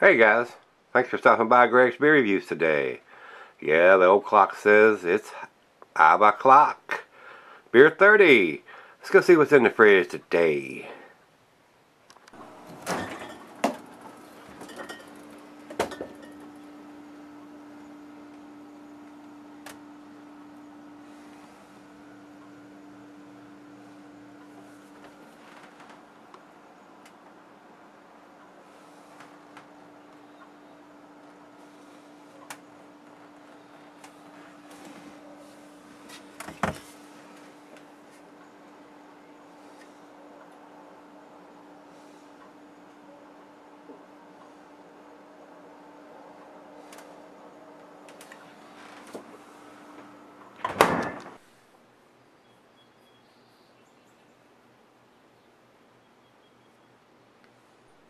Hey guys, thanks for stopping by Gregsbeerreviews today. Yeah, the old clock says it's 5 o'clock. Beer 30. Let's go see what's in the fridge today.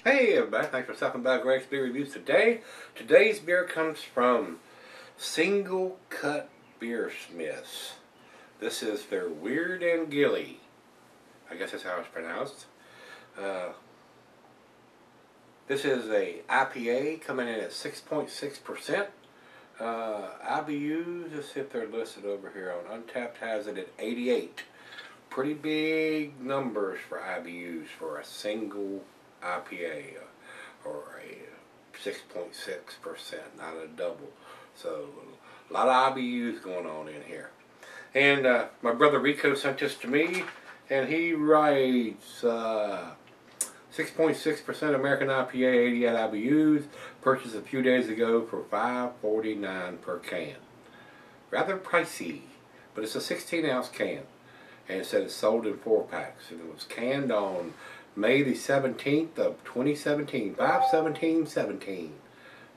Hey everybody, thanks for stopping by Gregsbeerreviews today. Today's beer comes from Singlecut Beersmiths. This is their Weird and Gilly. I guess that's how it's pronounced. This is a IPA coming in at 6.6%. IBUs, let's see if they're listed over here on Untappd, has it at 88. Pretty big numbers for IBUs for a single IPA or a 6.6%, not a double. So a lot of IBUs going on in here. And my brother Rico sent this to me, and he writes 6.6% American IPA, 88 IBUs, purchased a few days ago for $5.49 per can. Rather pricey, but it's a 16-ounce can. And it said it's sold in 4-packs. And it was canned on May the 17th of 2017, 5/17/17.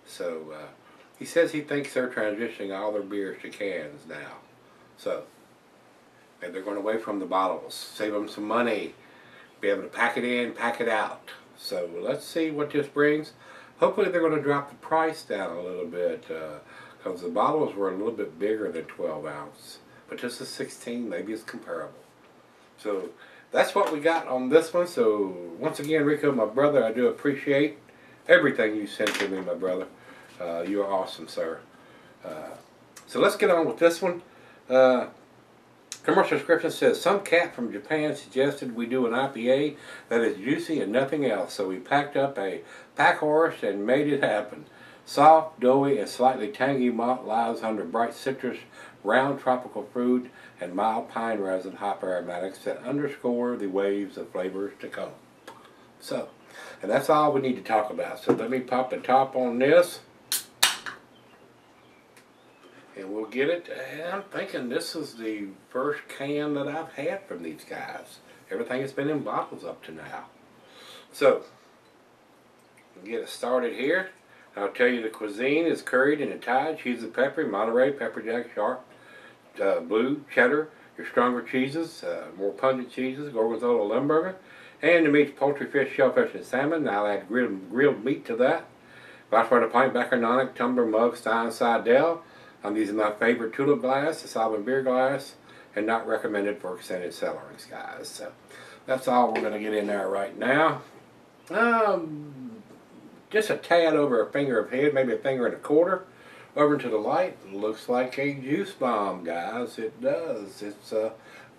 So he says he thinks they're transitioning all their beers to cans now. So, and they're going away from the bottles, save them some money, be able to pack it in, pack it out. So let's see what this brings. Hopefully they're going to drop the price down a little bit because the bottles were a little bit bigger than 12 ounce. But this is 16, maybe it's comparable. So that's what we got on this one. So once again, Rico, my brother, I do appreciate everything you sent to me, my brother. You are awesome, sir. So let's get on with this one. Commercial description says, some cat from Japan suggested we do an IPA that is juicy and nothing else. So we packed up a pack horse and made it happen. Soft, doughy, and slightly tangy malt lies under bright citrus, round tropical fruit, and mild pine resin hop aromatics that underscore the waves of flavors to come. So, and that's all we need to talk about. So let me pop the top on this, and we'll get it. And I'm thinking this is the first can that I've had from these guys. Everything has been in bottles up to now. So, we'll get it started here. I'll tell you the cuisine is curried in Italian, cheese and pepper, Monterey, pepper jack, sharp, blue, cheddar, your stronger cheeses, more pungent cheeses, gorgonzola, limburger, and the meats, poultry, fish, shellfish, and salmon. I'll add grilled meat to that. Glass for the pint, Bacharonic, tumbler, mug, Stein, Seidel. I'm using my favorite tulip glass, the Sovereign beer glass, and not recommended for extended cellarings, guys. So that's all we're going to get in there right now. Just a tad over a finger of head, maybe a finger and a quarter. Over to the light, looks like a juice bomb, guys. It does. It's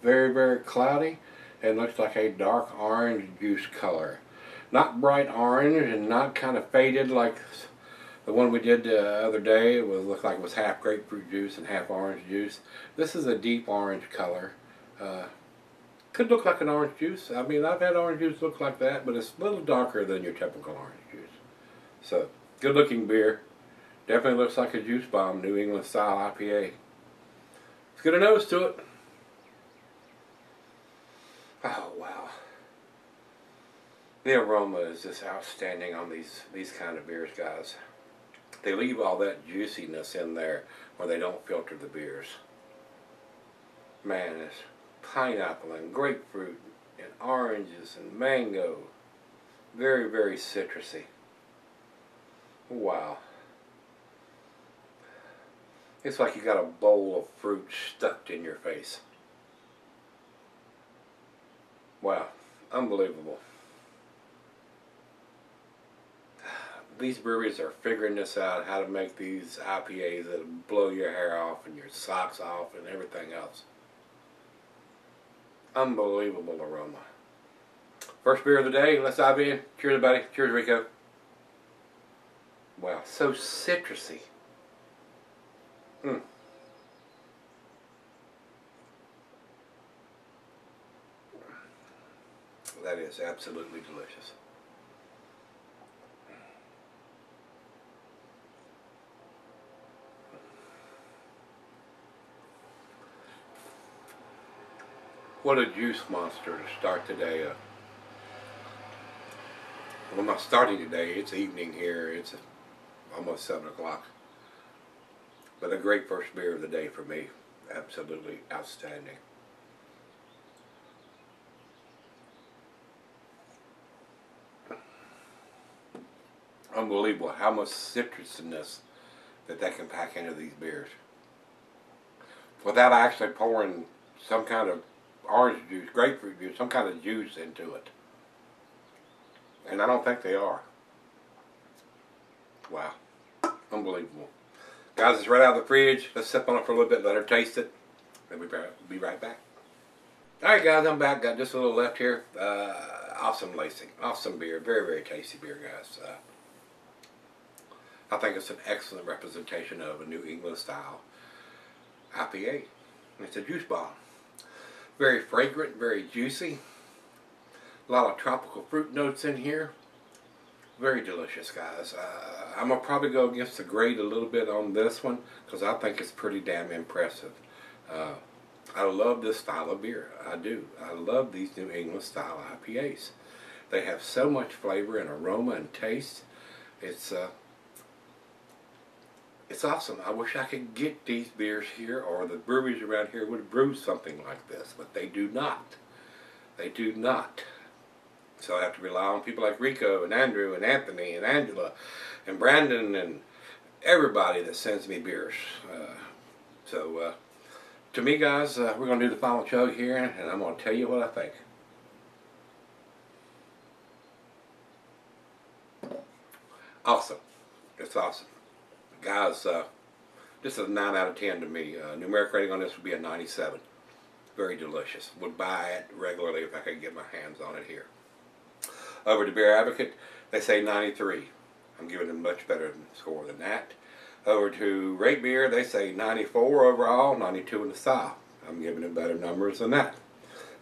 very, very cloudy and looks like a dark orange juice color. Not bright orange and not kind of faded like the one we did the other day. It looked like it was half grapefruit juice and half orange juice. This is a deep orange color. Could look like an orange juice. I mean, I've had orange juice look like that, but it's a little darker than your typical orange juice. So, good looking beer. Definitely looks like a juice bomb, New England style IPA. Let's get a nose to it. Oh, wow. The aroma is just outstanding on these kind of beers, guys. They leave all that juiciness in there when they don't filter the beers. Man, it's pineapple and grapefruit and oranges and mango. Very, very citrusy. Wow. It's like you got a bowl of fruit stuck in your face. Wow. Unbelievable. these breweries are figuring this out, how to make these IPAs that'll blow your hair off and your socks off and everything else. Unbelievable aroma. First beer of the day, let's dive in. Cheers, everybody. Cheers, Rico. Wow, so citrusy. That is absolutely delicious. What a juice monster to start today. Well, not starting today, it's evening here. It's almost 7 o'clock. But a great first beer of the day for me. Absolutely outstanding. Unbelievable how much citrusiness that can pack into these beers. Without actually pouring some kind of orange juice, grapefruit juice, some kind of juice into it. And I don't think they are. Wow. Unbelievable. Guys, it's right out of the fridge. Let's sip on it for a little bit, let her taste it. Then we'll be right back. Alright guys, I'm back. Got just a little left here. Awesome lacing. Awesome beer. Very, very tasty beer, guys. I think it's an excellent representation of a New England style IPA. It's a juice bomb. Very fragrant, very juicy. A lot of tropical fruit notes in here. Very delicious, guys. I'm going to probably go against the grade a little bit on this one because I think it's pretty damn impressive. I love this style of beer. I do. I love these New England style IPAs. They have so much flavor and aroma and taste. It's awesome. I wish I could get these beers here, or the breweries around here would brew something like this, but they do not. They do not. So I have to rely on people like Rico and Andrew and Anthony and Angela and Brandon and everybody that sends me beers. To me, guys, we're going to do the final chug here, and I'm going to tell you what I think. Awesome. It's awesome. Guys, this is a 9 out of 10 to me. Numeric rating on this would be a 97. Very delicious. Would buy it regularly if I could get my hands on it here. Over to Beer Advocate, they say 93. I'm giving them much better score than that. Over to Rate Beer, they say 94 overall, 92 in the style. I'm giving it better numbers than that.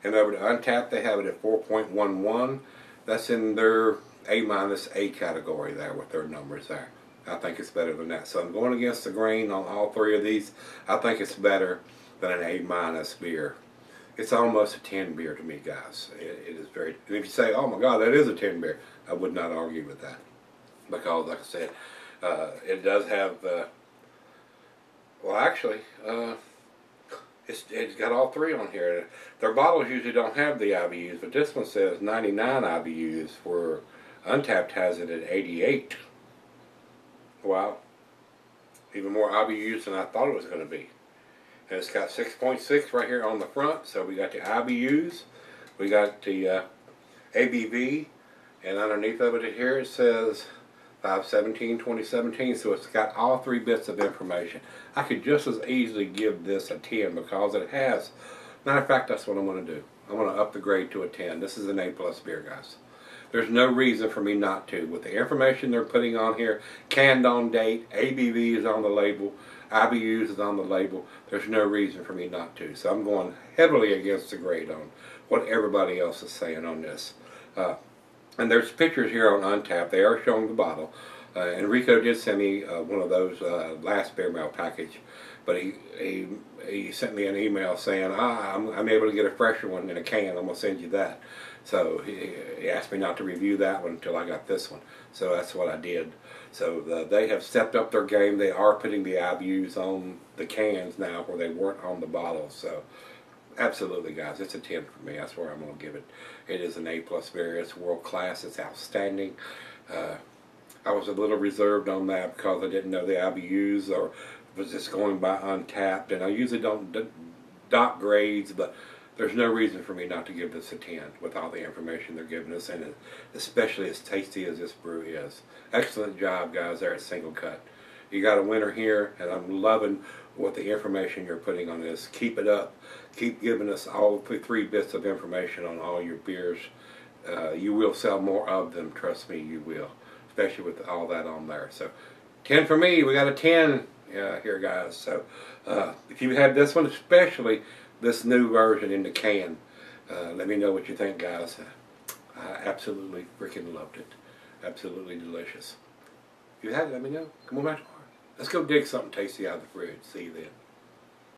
And over to Untappd, they have it at 4.11. That's in their A- category there with their numbers there. I think it's better than that. So I'm going against the grain on all three of these. I think it's better than an A- beer. It's almost a 10 beer to me, guys. It is very, and if you say, oh my God, that is a 10 beer, I would not argue with that. Because, like I said, it does have, well actually, it's got all three on here. Their bottles usually don't have the IBUs, but this one says 99 IBUs, where Untappd has it at 88. Wow. Even more IBUs than I thought it was going to be. And it's got 6.6 right here on the front. So we got the IBUs. We got the ABV. And underneath of it here it says 5/17/2017. So it's got all three bits of information. I could just as easily give this a 10 because it has. Matter of fact, that's what I'm going to do. I'm going to up the grade to a 10. This is an A+ beer, guys. There's no reason for me not to. With the information they're putting on here, canned on date, ABV is on the label, IBUs is on the label, there's no reason for me not to. So I'm going heavily against the grade on what everybody else is saying on this. And there's pictures here on Untappd. They are showing the bottle. And Rico did send me one of those last beer mail package. But he sent me an email saying, I'm able to get a fresher one in a can. I'm going to send you that. So he asked me not to review that one until I got this one. So that's what I did. So they have stepped up their game. They are putting the IBUs on the cans now where they weren't on the bottles. So absolutely, guys, it's a 10 for me. That's where I'm going to give it. It is an A+ beer. It's world class. It's outstanding. I was a little reserved on that because I didn't know the IBUs or was just going by Untappd. And I usually don't dot grades, but there's no reason for me not to give this a 10 with all the information they're giving us, and especially as tasty as this brew is. Excellent job, guys, there at Singlecut. You got a winner here, and I'm loving what the information you're putting on this. Keep it up. Keep giving us all 3 bits of information on all your beers. You will sell more of them, trust me, you will, especially with all that on there. So 10 for me. We got a 10 here, guys. So if you had this one, especially this new version in the can, let me know what you think, guys. I absolutely freaking loved it. Absolutely delicious. If you had it, let me know. Come on back tomorrow. Let's go dig something tasty out of the fridge. See you then.